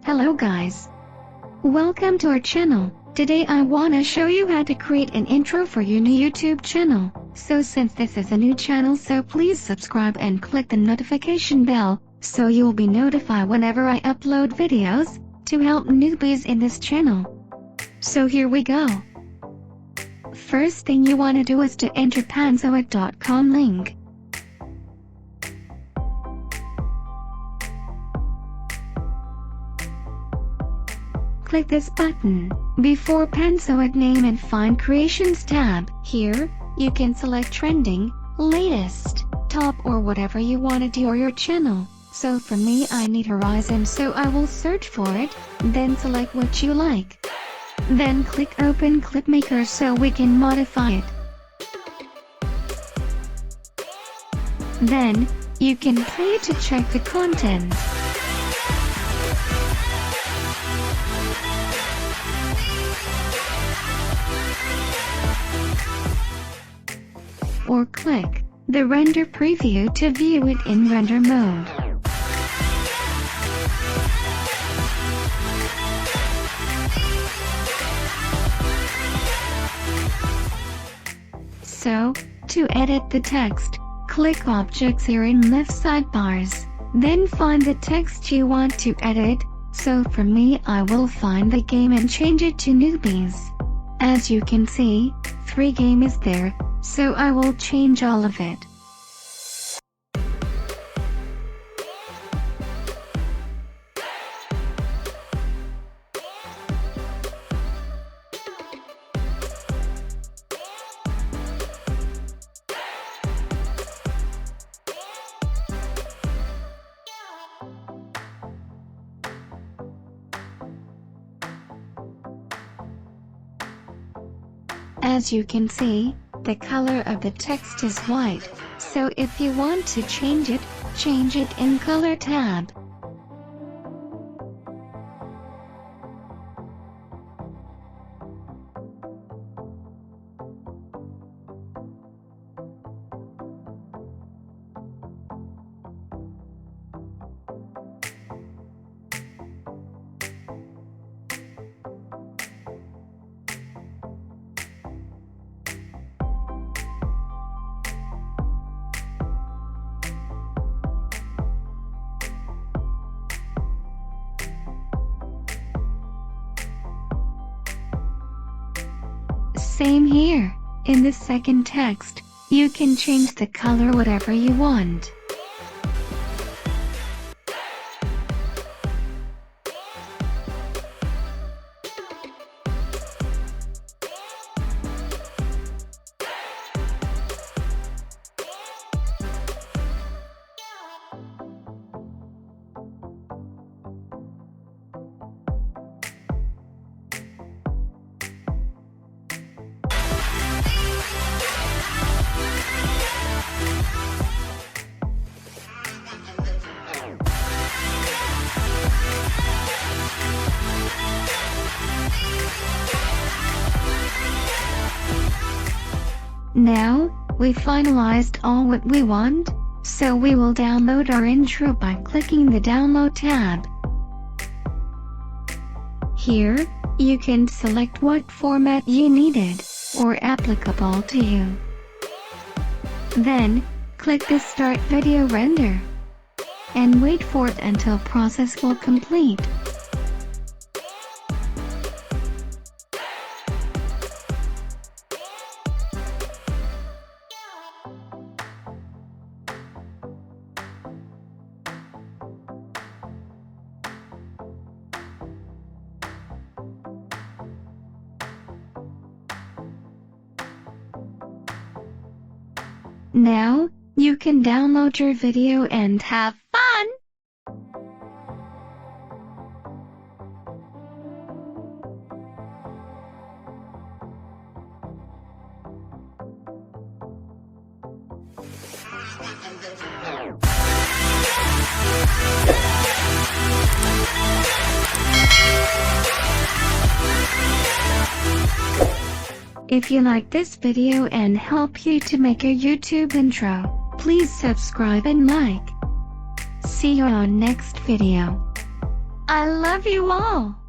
Hello guys. Welcome to our channel. Today I wanna show you how to create an intro for your new YouTube channel. So since this is a new channel, so please subscribe and click the notification bell so you'll be notified whenever I upload videos to help newbies in this channel. So here we go. First thing you wanna do is to enter panzoid.com link. Click this button before Panzoid name and find Creations tab. Here, you can select trending, latest, top or whatever you want to do or your channel. So for me I need Horizon, so I will search for it, then select what you like. Then click open Clipmaker so we can modify it. Then, you can play it to check the content. Or click the render preview to view it in render mode. So, to edit the text, click Objects here in left sidebars. Then find the text you want to edit. So for me I will find the game and change it to newbies. As you can see, 3 game is there. So I will change all of it. As you can see, the color of the text is white, so if you want to change it in Color tab. Same here. In the second text, you can change the color whatever you want. Now, we finalized all what we want, so we will download our intro by clicking the Download tab. Here, you can select what format you needed, or applicable to you. Then, click the Start Video Render, and wait for it until process will complete. Now, you can download your video and have fun! If you like this video and help you to make a YouTube intro, please subscribe and like. See you on next video. I love you all.